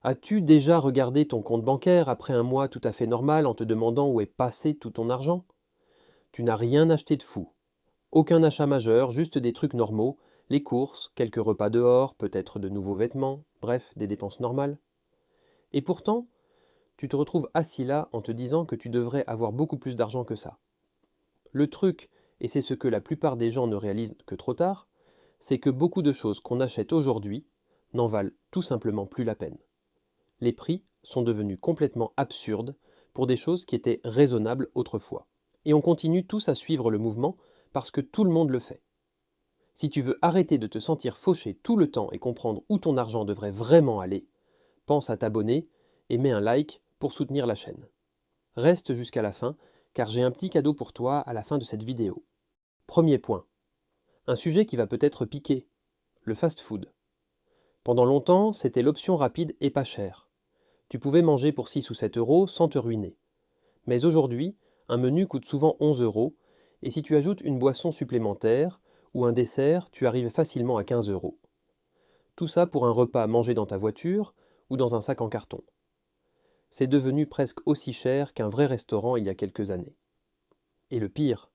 As-tu déjà regardé ton compte bancaire après un mois tout à fait normal en te demandant où est passé tout ton argent? Tu n'as rien acheté de fou. Aucun achat majeur, juste des trucs normaux, les courses, quelques repas dehors, peut-être de nouveaux vêtements, bref, des dépenses normales. Et pourtant, tu te retrouves assis là en te disant que tu devrais avoir beaucoup plus d'argent que ça. Le truc, et c'est ce que la plupart des gens ne réalisent que trop tard, c'est que beaucoup de choses qu'on achète aujourd'hui n'en valent tout simplement plus la peine. Les prix sont devenus complètement absurdes pour des choses qui étaient raisonnables autrefois. Et on continue tous à suivre le mouvement parce que tout le monde le fait. Si tu veux arrêter de te sentir fauché tout le temps et comprendre où ton argent devrait vraiment aller, pense à t'abonner et mets un like pour soutenir la chaîne. Reste jusqu'à la fin car j'ai un petit cadeau pour toi à la fin de cette vidéo. Premier point, un sujet qui va peut-être piquer, le fast-food. Pendant longtemps, c'était l'option rapide et pas chère. Tu pouvais manger pour 6 ou 7 euros sans te ruiner. Mais aujourd'hui, un menu coûte souvent 11 euros, et si tu ajoutes une boisson supplémentaire ou un dessert, tu arrives facilement à 15 euros. Tout ça pour un repas mangé dans ta voiture ou dans un sac en carton. C'est devenu presque aussi cher qu'un vrai restaurant il y a quelques années. Et le pire,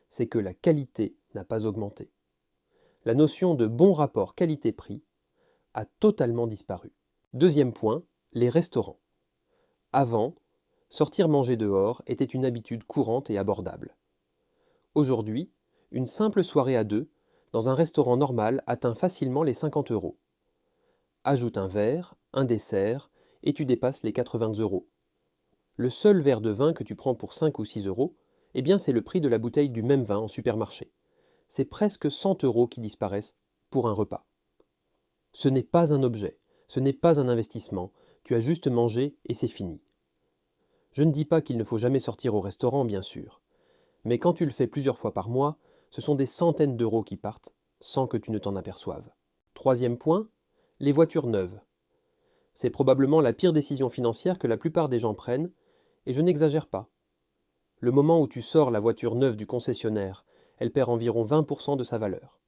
c'est que la qualité n'a pas augmenté. La notion de bon rapport qualité-prix a totalement disparu. Deuxième point, les restaurants. Avant, sortir manger dehors était une habitude courante et abordable. Aujourd'hui, une simple soirée à deux, dans un restaurant normal, atteint facilement les 50 euros. Ajoute un verre, un dessert, et tu dépasses les 80 euros. Le seul verre de vin que tu prends pour 5 ou 6 euros, eh bien c'est le prix de la bouteille du même vin en supermarché. C'est presque 100 euros qui disparaissent pour un repas. Ce n'est pas un objet, ce n'est pas un investissement, tu as juste mangé et c'est fini. Je ne dis pas qu'il ne faut jamais sortir au restaurant, bien sûr. Mais quand tu le fais plusieurs fois par mois, ce sont des centaines d'euros qui partent, sans que tu ne t'en aperçoives. Troisième point, les voitures neuves. C'est probablement la pire décision financière que la plupart des gens prennent, et je n'exagère pas. Le moment où tu sors la voiture neuve du concessionnaire, elle perd environ 20% de sa valeur.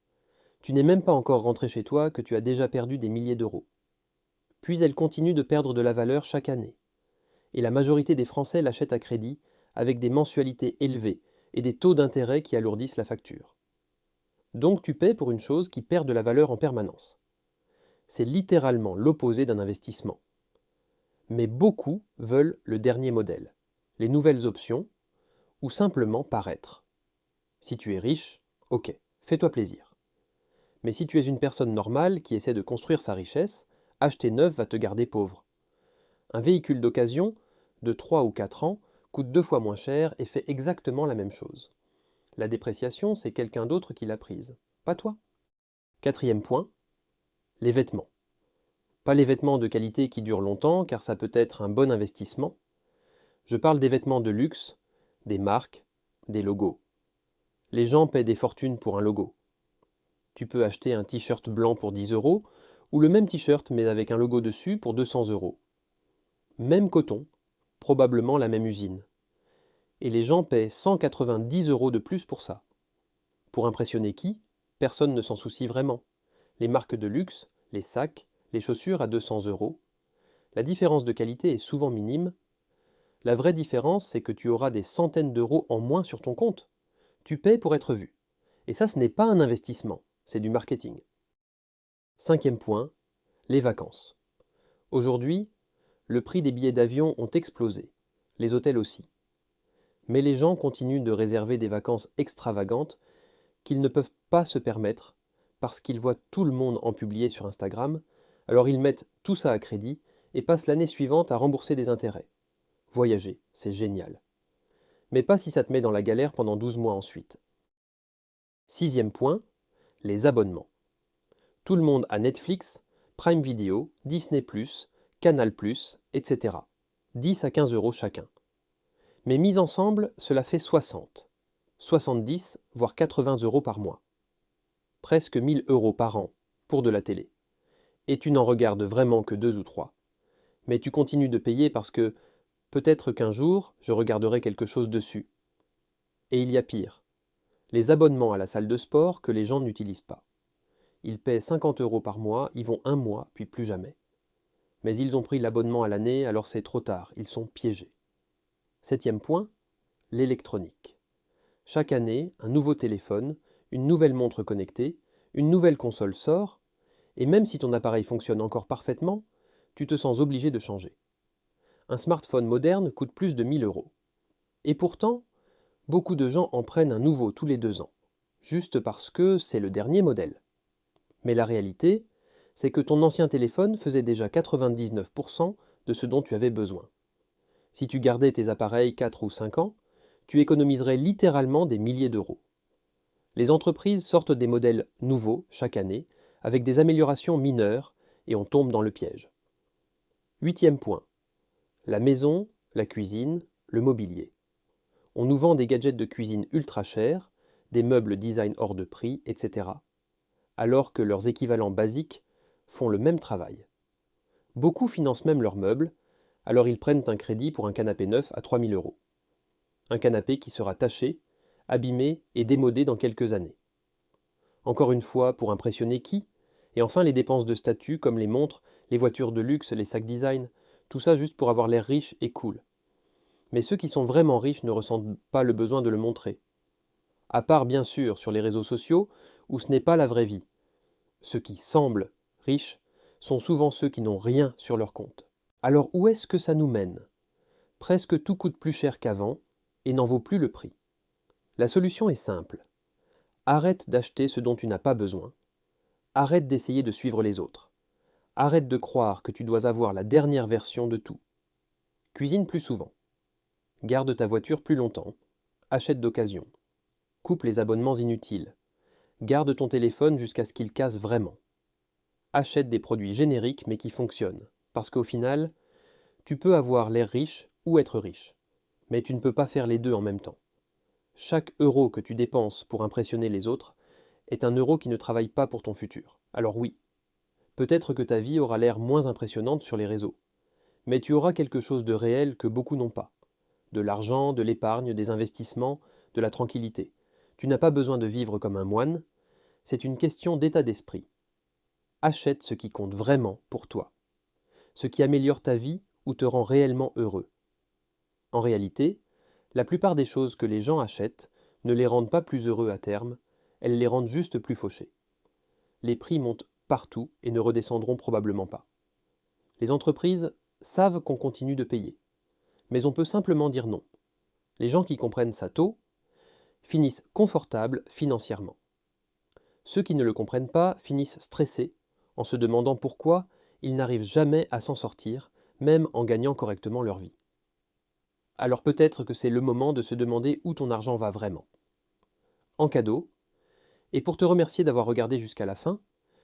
Tu n'es même pas encore rentré chez toi que tu as déjà perdu des milliers d'euros. Puis elle continue de perdre de la valeur chaque année. Et la majorité des Français l'achètent à crédit, avec des mensualités élevées et des taux d'intérêt qui alourdissent la facture. Donc tu paies pour une chose qui perd de la valeur en permanence. C'est littéralement l'opposé d'un investissement. Mais beaucoup veulent le dernier modèle, les nouvelles options, ou simplement paraître. Si tu es riche, ok, fais-toi plaisir. Mais si tu es une personne normale qui essaie de construire sa richesse, acheter neuf va te garder pauvre. Un véhicule d'occasion, de 3 ou 4 ans, coûte 2 fois moins cher et fait exactement la même chose. La dépréciation, c'est quelqu'un d'autre qui l'a prise, pas toi. Quatrième point, les vêtements. Pas les vêtements de qualité qui durent longtemps, car ça peut être un bon investissement. Je parle des vêtements de luxe, des marques, des logos. Les gens paient des fortunes pour un logo. Tu peux acheter un t-shirt blanc pour 10 euros, ou le même t-shirt mais avec un logo dessus pour 200 euros. Même coton, probablement la même usine. Et les gens paient 190 euros de plus pour ça. Pour impressionner qui? Personne ne s'en soucie vraiment. Les marques de luxe, les sacs, les chaussures à 200 euros. La différence de qualité est souvent minime. La vraie différence, c'est que tu auras des centaines d'euros en moins sur ton compte. Tu paies pour être vu. Et ça, ce n'est pas un investissement, c'est du marketing. Cinquième point, les vacances. Aujourd'hui, le prix des billets d'avion ont explosé, les hôtels aussi. Mais les gens continuent de réserver des vacances extravagantes qu'ils ne peuvent pas se permettre parce qu'ils voient tout le monde en publier sur Instagram, alors ils mettent tout ça à crédit et passent l'année suivante à rembourser des intérêts. Voyager, c'est génial. Mais pas si ça te met dans la galère pendant 12 mois ensuite. Sixième point, les abonnements. Tout le monde a Netflix, Prime Video, Disney+, Canal+, etc. 10 à 15 euros chacun. Mais mis ensemble, cela fait 60, 70, voire 80 euros par mois. Presque 1000 euros par an pour de la télé. Et tu n'en regardes vraiment que 2 ou 3. Mais tu continues de payer parce que peut-être qu'un jour, je regarderai quelque chose dessus. Et il y a pire. Les abonnements à la salle de sport que les gens n'utilisent pas. Ils paient 50 euros par mois, y vont un mois, puis plus jamais. Mais ils ont pris l'abonnement à l'année, alors c'est trop tard, ils sont piégés. 7e point, l'électronique. Chaque année, un nouveau téléphone, une nouvelle montre connectée, une nouvelle console sort, et même si ton appareil fonctionne encore parfaitement, tu te sens obligé de changer. Un smartphone moderne coûte plus de 1 000 €. Et pourtant, beaucoup de gens en prennent un nouveau tous les 2 ans, juste parce que c'est le dernier modèle. Mais la réalité, c'est que ton ancien téléphone faisait déjà 99% de ce dont tu avais besoin. Si tu gardais tes appareils 4 ou 5 ans, tu économiserais littéralement des milliers d'euros. Les entreprises sortent des modèles nouveaux chaque année, avec des améliorations mineures, et on tombe dans le piège. 8e point. La maison, la cuisine, le mobilier. On nous vend des gadgets de cuisine ultra chers, des meubles design hors de prix, etc., alors que leurs équivalents basiques font le même travail. Beaucoup financent même leurs meubles, alors ils prennent un crédit pour un canapé neuf à 3 000 €. Un canapé qui sera taché, abîmé et démodé dans quelques années. Encore une fois, pour impressionner qui? Et enfin les dépenses de statut comme les montres, les voitures de luxe, les sacs design, tout ça juste pour avoir l'air riche et cool. Mais ceux qui sont vraiment riches ne ressentent pas le besoin de le montrer. À part bien sûr sur les réseaux sociaux, où ce n'est pas la vraie vie. Ceux qui semblent riches sont souvent ceux qui n'ont rien sur leur compte. Alors où est-ce que ça nous mène? Presque tout coûte plus cher qu'avant et n'en vaut plus le prix. La solution est simple. Arrête d'acheter ce dont tu n'as pas besoin. Arrête d'essayer de suivre les autres. Arrête de croire que tu dois avoir la dernière version de tout. Cuisine plus souvent. Garde ta voiture plus longtemps. Achète d'occasion. Coupe les abonnements inutiles. Garde ton téléphone jusqu'à ce qu'il casse vraiment. Achète des produits génériques mais qui fonctionnent. Parce qu'au final, tu peux avoir l'air riche ou être riche. Mais tu ne peux pas faire les deux en même temps. Chaque euro que tu dépenses pour impressionner les autres est un euro qui ne travaille pas pour ton futur. Alors oui, peut-être que ta vie aura l'air moins impressionnante sur les réseaux. Mais tu auras quelque chose de réel que beaucoup n'ont pas. De l'argent, de l'épargne, des investissements, de la tranquillité. Tu n'as pas besoin de vivre comme un moine, c'est une question d'état d'esprit. Achète ce qui compte vraiment pour toi. Ce qui améliore ta vie ou te rend réellement heureux. En réalité, la plupart des choses que les gens achètent ne les rendent pas plus heureux à terme, elles les rendent juste plus fauchés. Les prix montent partout et ne redescendront probablement pas. Les entreprises savent qu'on continue de payer, mais on peut simplement dire non. Les gens qui comprennent ça tôt finissent confortables financièrement. Ceux qui ne le comprennent pas finissent stressés en se demandant pourquoi ils n'arrivent jamais à s'en sortir, même en gagnant correctement leur vie. Alors peut-être que c'est le moment de se demander où ton argent va vraiment. En cadeau, et pour te remercier d'avoir regardé jusqu'à la fin,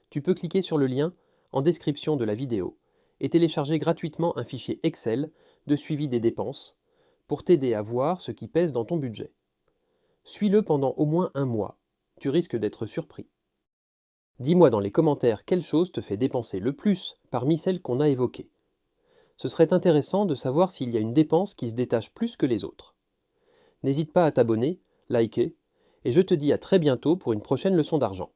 tu peux cliquer sur le lien en description de la vidéo et télécharger gratuitement un fichier Excel de suivi des dépenses pour t'aider à voir ce qui pèse dans ton budget. Suis-le pendant au moins un mois, tu risques d'être surpris. Dis-moi dans les commentaires quelle chose te fait dépenser le plus parmi celles qu'on a évoquées. Ce serait intéressant de savoir s'il y a une dépense qui se détache plus que les autres. N'hésite pas à t'abonner, liker, et je te dis à très bientôt pour une prochaine leçon d'argent.